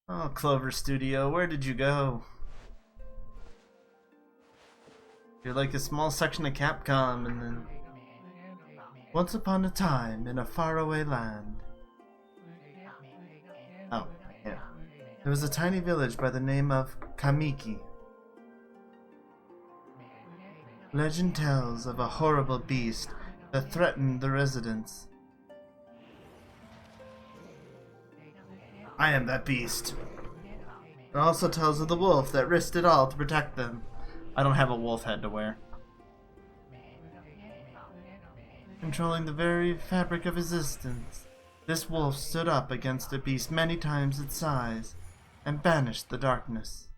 Oh, Clover Studio, where did you go? You're like a small section of Capcom, and then... Once upon a time, in a faraway land. Oh, yeah. There was a tiny village by the name of Kamiki. Legend tells of a horrible beast that threatened the residents. I am that beast. It also tells of the wolf that risked it all to protect them. I don't have a wolf head to wear. Controlling the very fabric of existence, this wolf stood up against a beast many times its size and banished the darkness.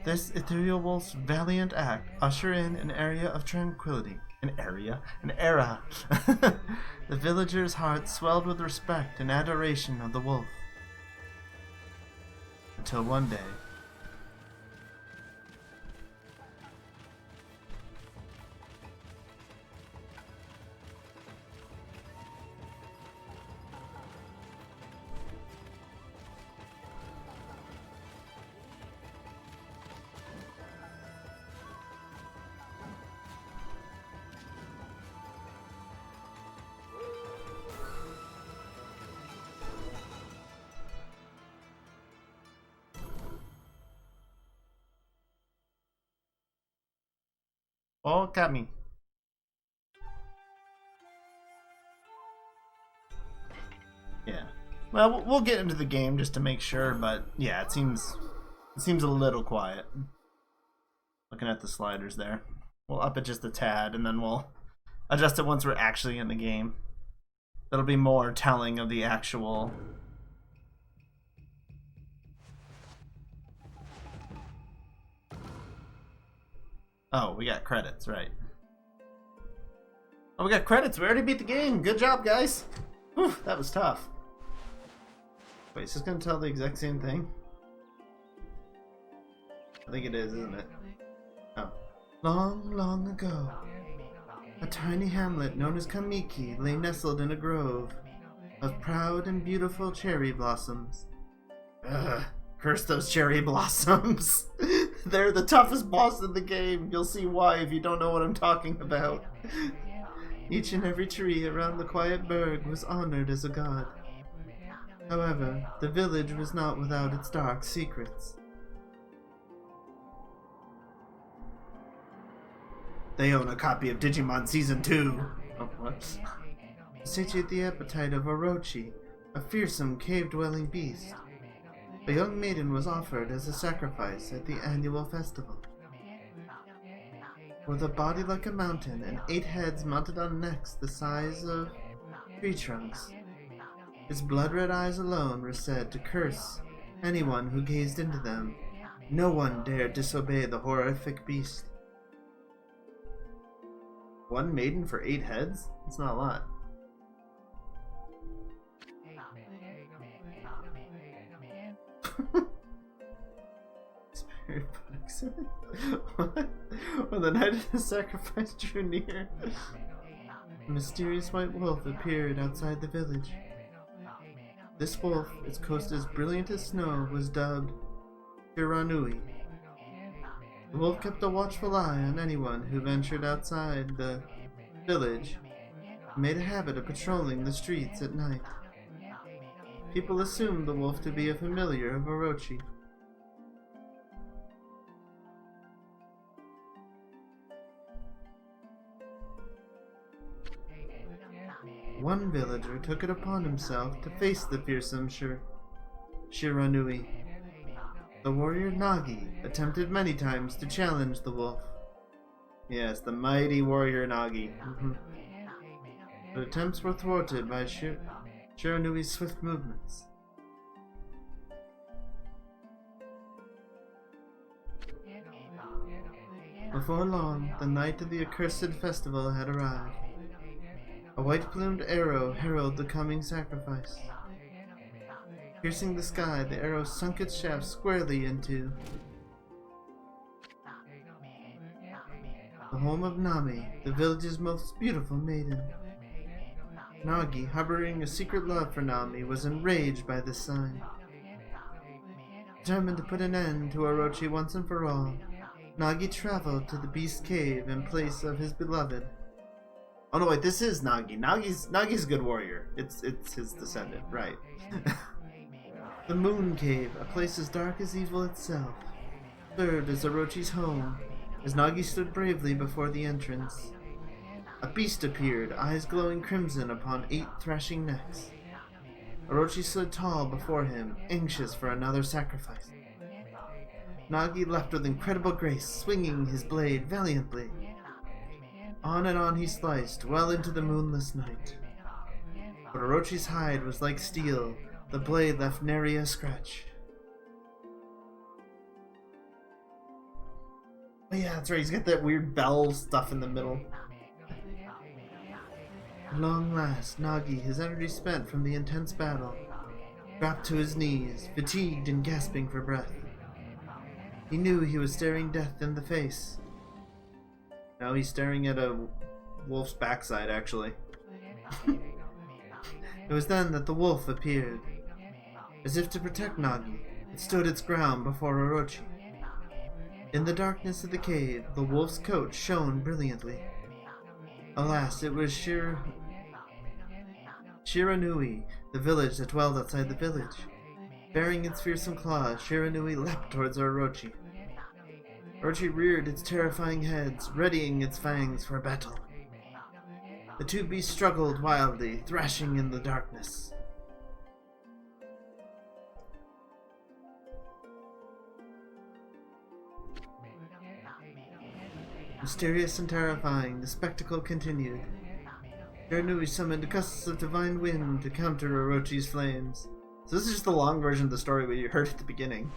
This ethereal wolf's valiant act ushered in an area of tranquility. An era. The villagers' hearts swelled with respect and adoration of the wolf. Until one day, Okami. Yeah. Well, we'll get into the game just to make sure, but yeah, it seems a little quiet. Looking at the sliders there. We'll up it just a tad, and then we'll adjust it once we're actually in the game. That'll be more telling of the actual... Oh, we got credits, right. Oh, we got credits. We already beat the game. Good job, guys. Whew, that was tough. Wait, is this going to tell the exact same thing? I think it is, isn't it? Oh. Long, long ago, a tiny hamlet known as Kamiki lay nestled in a grove of proud and beautiful cherry blossoms. Ugh, curse those cherry blossoms. They're the toughest boss in the game. You'll see why if you don't know what I'm talking about. Each and every tree around the quiet burg was honored as a god. However, the village was not without its dark secrets. They own a copy of Digimon Season 2. Oh, what? To satiate the appetite of Orochi, a fearsome cave-dwelling beast. A young maiden was offered as a sacrifice at the annual festival. With a body like a mountain and 8 heads mounted on necks the size of tree trunks, its blood-red eyes alone were said to curse anyone who gazed into them. No one dared disobey the horrific beast. 1 maiden for 8 heads? That's not a lot. Spirit buttocks. What? When the night of the sacrifice drew near, a mysterious white wolf appeared outside the village. This wolf, its coast as brilliant as snow, was dubbed Shiranui. The wolf kept a watchful eye on anyone who ventured outside the village and made a habit of patrolling the streets at night. People assumed the wolf to be a familiar of Orochi. One villager took it upon himself to face the fearsome Shiranui. The warrior Nagi attempted many times to challenge the wolf. Yes, the mighty warrior Nagi. But attempts were thwarted by Shiranui's swift movements. Before long, the night of the accursed festival had arrived. A white-plumed arrow heralded the coming sacrifice. Piercing the sky, the arrow sunk its shaft squarely into the home of Nami, the village's most beautiful maiden. Nagi, harboring a secret love for Nami, was enraged by this sign. Determined to put an end to Orochi once and for all, Nagi traveled to the Beast Cave in place of his beloved. Oh no, wait, this is Nagi. Nagi's a good warrior. It's his descendant, right. The Moon Cave, a place as dark as evil itself, served as Orochi's home, as Nagi stood bravely before the entrance. A beast appeared, eyes glowing crimson upon 8 thrashing necks. Orochi stood tall before him, anxious for another sacrifice. Nagi leapt with incredible grace, swinging his blade valiantly. On and on he sliced, well into the moonless night. But Orochi's hide was like steel, the blade left nary a scratch. Oh yeah, that's right, he's got that weird bell stuff in the middle. At long last, Nagi, his energy spent from the intense battle, dropped to his knees, fatigued and gasping for breath. He knew he was staring death in the face. Now he's staring at a wolf's backside, actually. It was then that the wolf appeared. As if to protect Nagi, it stood its ground before Orochi. In the darkness of the cave, the wolf's coat shone brilliantly. Alas, it was Shiranui, the village that dwelled outside the village. Bearing its fearsome claws, Shiranui leapt towards Orochi. Orochi reared its terrifying heads, readying its fangs for battle. The two beasts struggled wildly, thrashing in the darkness. Mysterious and terrifying, the spectacle continued. Shiranui summoned gusts of divine wind to counter Orochi's flames. So this is just the long version of the story we heard at the beginning.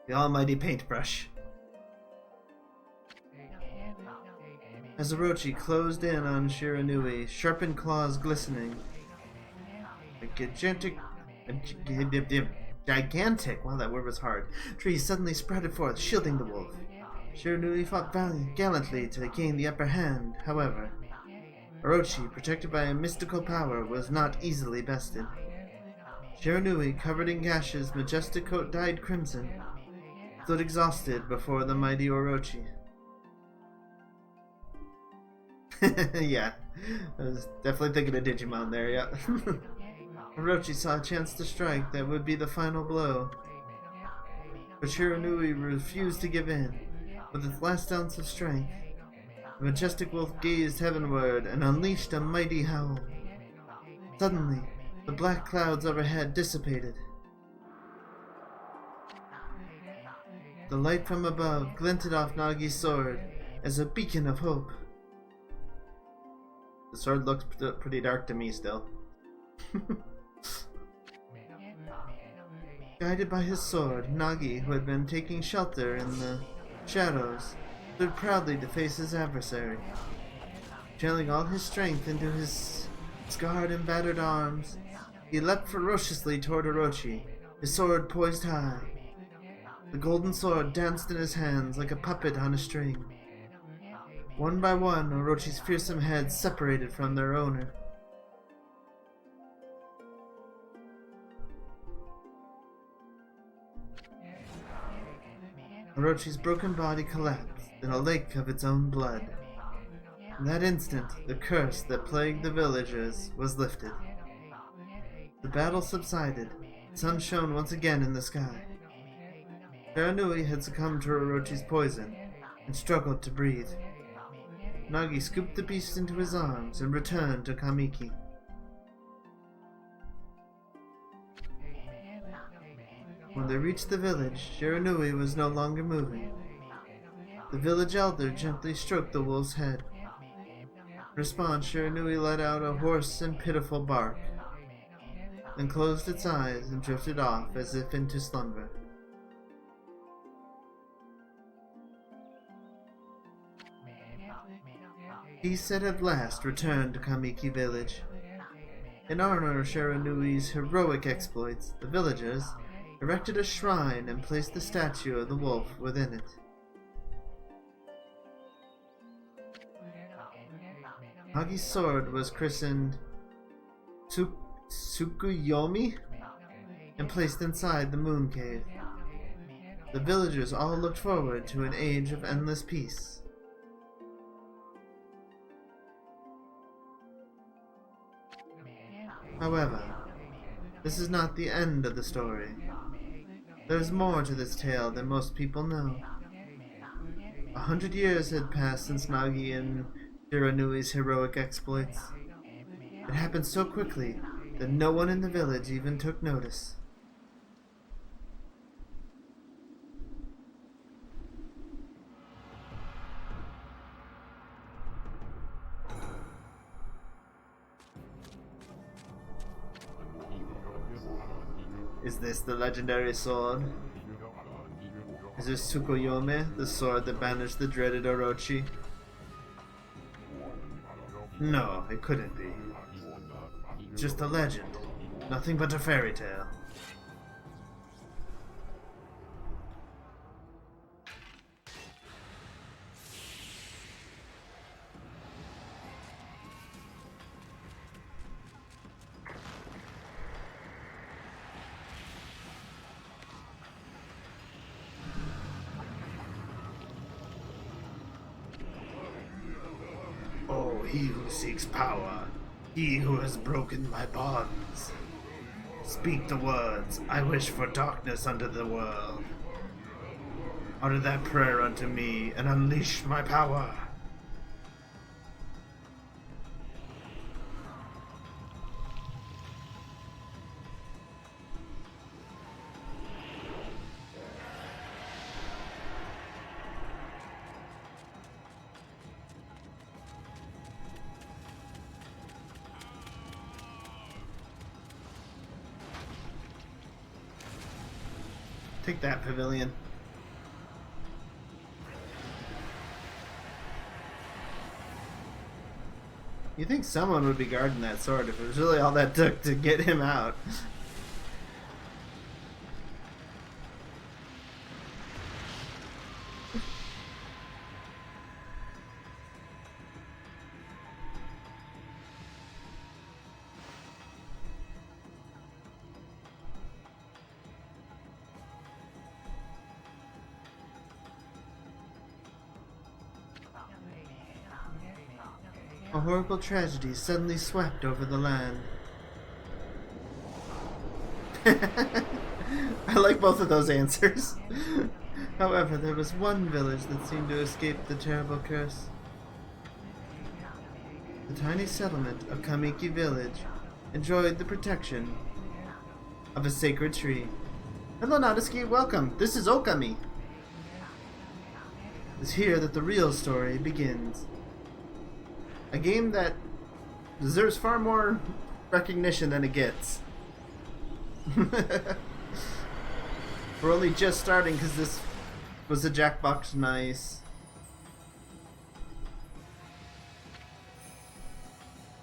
The almighty paintbrush. As Orochi closed in on Shiranui, sharpened claws glistening, a gigantic, wow, that word was hard, tree suddenly sprouted forth, shielding the wolf. Shiranui fought gallantly to gain the upper hand, however. Orochi, protected by a mystical power, was not easily bested. Shiranui, covered in gashes, majestic coat dyed crimson, stood exhausted before the mighty Orochi. Yeah, I was definitely thinking of Digimon there, yeah. Orochi saw a chance to strike that would be the final blow. But Shiranui refused to give in. With its last ounce of strength, the majestic wolf gazed heavenward and unleashed a mighty howl. Suddenly, the black clouds overhead dissipated. The light from above glinted off Nagi's sword as a beacon of hope. The sword looks pretty dark to me still. Guided by his sword, Nagi, who had been taking shelter in the shadows, stood proudly to face his adversary. Channeling all his strength into his scarred and battered arms, he leapt ferociously toward Orochi, his sword poised high. The golden sword danced in his hands like a puppet on a string. One by one, Orochi's fearsome heads separated from their owner. Orochi's broken body collapsed in a lake of its own blood. In that instant, the curse that plagued the villagers was lifted. The battle subsided, the sun shone once again in the sky. Shiranui had succumbed to Orochi's poison and struggled to breathe. Nagi scooped the beast into his arms and returned to Kamiki. When they reached the village, Shiranui was no longer moving. The village elder gently stroked the wolf's head. In response, Shiranui let out a hoarse and pitiful bark, then closed its eyes and drifted off as if into slumber. Peace had at last returned to Kamiki village. In honor of Shiranui's heroic exploits, the villagers erected a shrine and placed the statue of the wolf within it. Nagi's sword was christened Tsukuyomi and placed inside the moon cave. The villagers all looked forward to an age of endless peace. However, this is not the end of the story. There's more to this tale than most people know. 100 years had passed since Nagi and Shiranui's heroic exploits. It happened so quickly that no one in the village even took notice. Is this the legendary sword? Is this Tsukuyomi, the sword that banished the dreaded Orochi? No, it couldn't be. Just a legend. Nothing but a fairy tale. Oh, he who seeks power, he who has broken my bonds. Speak the words, I wish for darkness unto the world. Utter that prayer unto me, and unleash my power. Take that, pavilion. You think someone would be guarding that sword if it was really all that took to get him out. A horrible tragedy suddenly swept over the land. I like both of those answers. However, there was one village that seemed to escape the terrible curse. The tiny settlement of Kamiki Village enjoyed the protection of a sacred tree. Hello, Natsuki, welcome. This is Okami. It's here that the real story begins. A game that deserves far more recognition than it gets. We're only just starting because this was a Jackbox nice.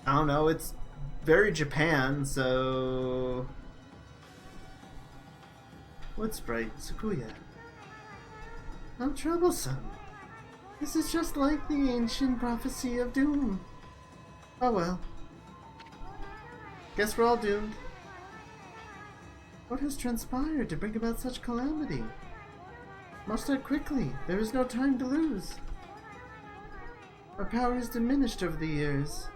I don't know, it's very Japan, so... What sprite? Sakuya. How troublesome. This is just like the ancient prophecy of doom. Oh well. Guess we're all doomed. What has transpired to bring about such calamity? Must act quickly. There is no time to lose. Our power has diminished over the years.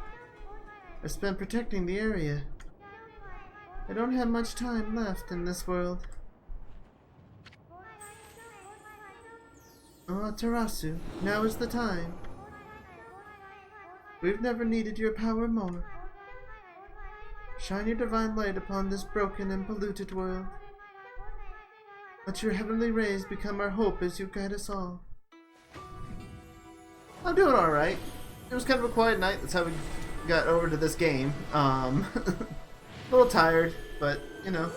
I spent protecting the area. I don't have much time left in this world. Oh, Tarasu, now is the time. We've never needed your power more. Shine your divine light upon this broken and polluted world. Let your heavenly rays become our hope as you guide us all. I'm doing alright. It was kind of a quiet night, that's how we got over to this game. A little tired, but, you know.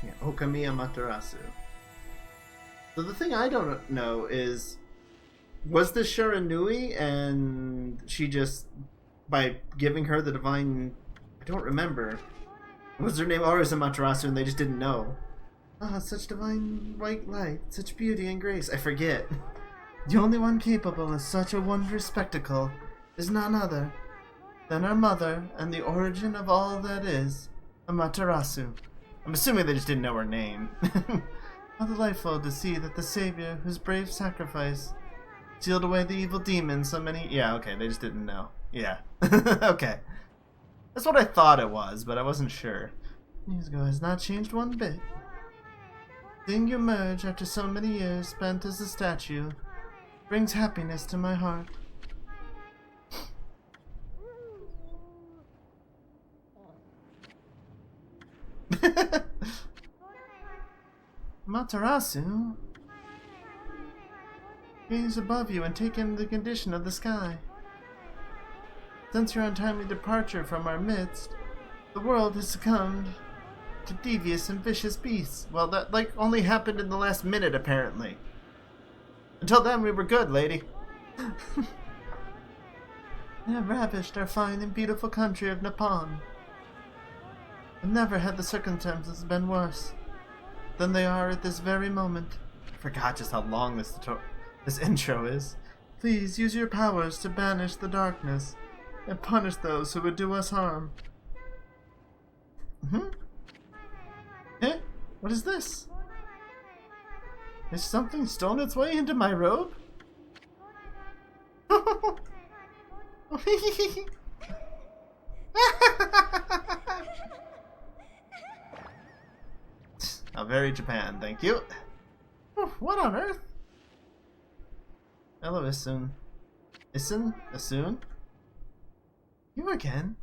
Yeah, Okami Amaterasu. So the thing I don't know is, was this Shiranui and she just, by giving her the divine, I don't remember, was her name always Amaterasu and they just didn't know? Ah, such divine white light, such beauty and grace. I forget. The only one capable of such a wondrous spectacle is none other than our mother and the origin of all that is, Amaterasu. I'm assuming they just didn't know her name. How delightful to see that the Savior, whose brave sacrifice sealed away the evil demons so many... Yeah, okay, they just didn't know. Yeah. Okay. That's what I thought it was, but I wasn't sure. Nezuko has not changed one bit. Seeing you emerge after so many years spent as a statue brings happiness to my heart. Matarasu, gaze above you and take in the condition of the sky. Since your untimely departure from our midst, the world has succumbed to devious and vicious beasts. Well, that only happened in the last minute, apparently. Until then, we were good, lady. They have ravished our fine and beautiful country of Nippon. And never had the circumstances been worse than they are at this very moment. I forgot just how long this intro is. Please use your powers to banish the darkness and punish those who would do us harm. Eh? What is this? Is something stolen its way into my robe? Oh, very Japan, thank you. What on earth? Hello, Isun. Isun? You again?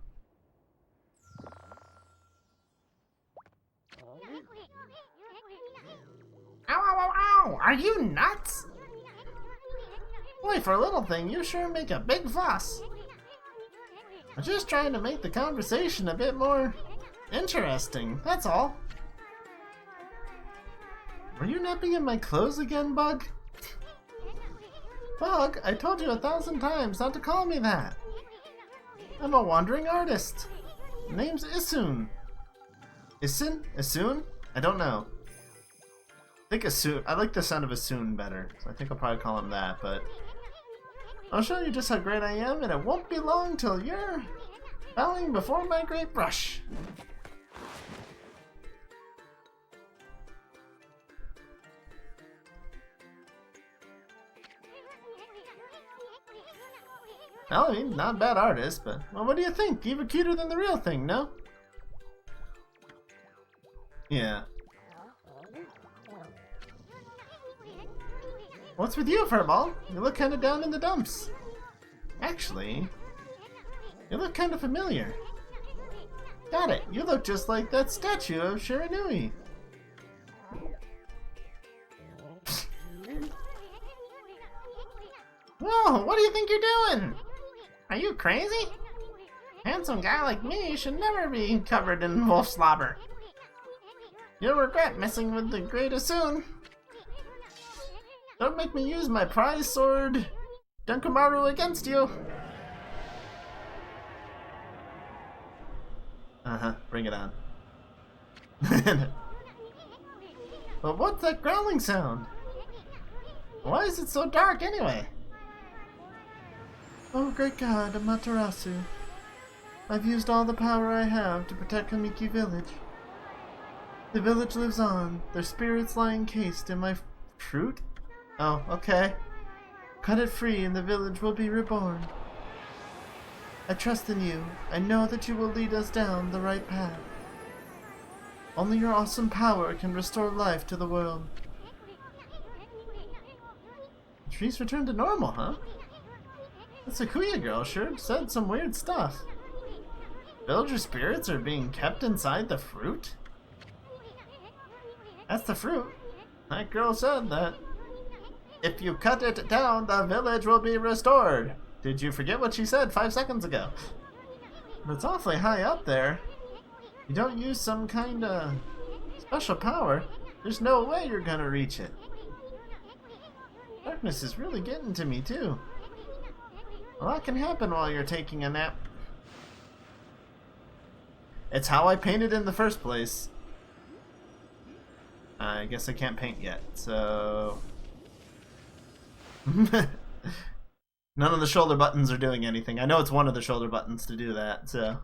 Ow, ow, ow, ow! Are you nuts? Boy, for a little thing, you sure make a big fuss. I'm just trying to make the conversation a bit more interesting, that's all. Were you napping in my clothes again, Bug? Bug, I told you 1,000 times not to call me that. I'm a wandering artist. Name's Isun. Isun? I don't know. I think Isun. I like the sound of Isun better, so I think I'll probably call him that, but I'll show you just how great I am, and it won't be long till you're bowing before my great brush. Well, I mean, not a bad artist, but well, what do you think? Even cuter than the real thing, no? Yeah. What's with you, Furball? You look kind of down in the dumps. Actually, you look kind of familiar. Got it. You look just like that statue of Shiranui. Whoa, what do you think you're doing? Are you crazy? Handsome guy like me should never be covered in wolf slobber. You'll regret messing with the great Isun. Don't make me use my prize sword, Dunkamaru, against you. Bring it on. But what's that growling sound? Why is it so dark anyway? Oh, great God, Amaterasu. I've used all the power I have to protect Kamiki Village. The village lives on, their spirits lie encased in my fruit? Oh, okay. Cut it free and the village will be reborn. I trust in you. I know that you will lead us down the right path. Only your awesome power can restore life to the world. The trees returned to normal, huh? The Sakuya girl sure said some weird stuff. Villager spirits are being kept inside the fruit? That's the fruit. That girl said that if you cut it down, the village will be restored. Did you forget what she said 5 seconds ago? But it's awfully high up there. You don't use some kind of special power, there's no way you're gonna reach it. Darkness is really getting to me, too. A lot can happen while you're taking a nap. It's how I painted in the first place. I guess I can't paint yet, so... None of the shoulder buttons are doing anything. I know it's one of the shoulder buttons to do that, so...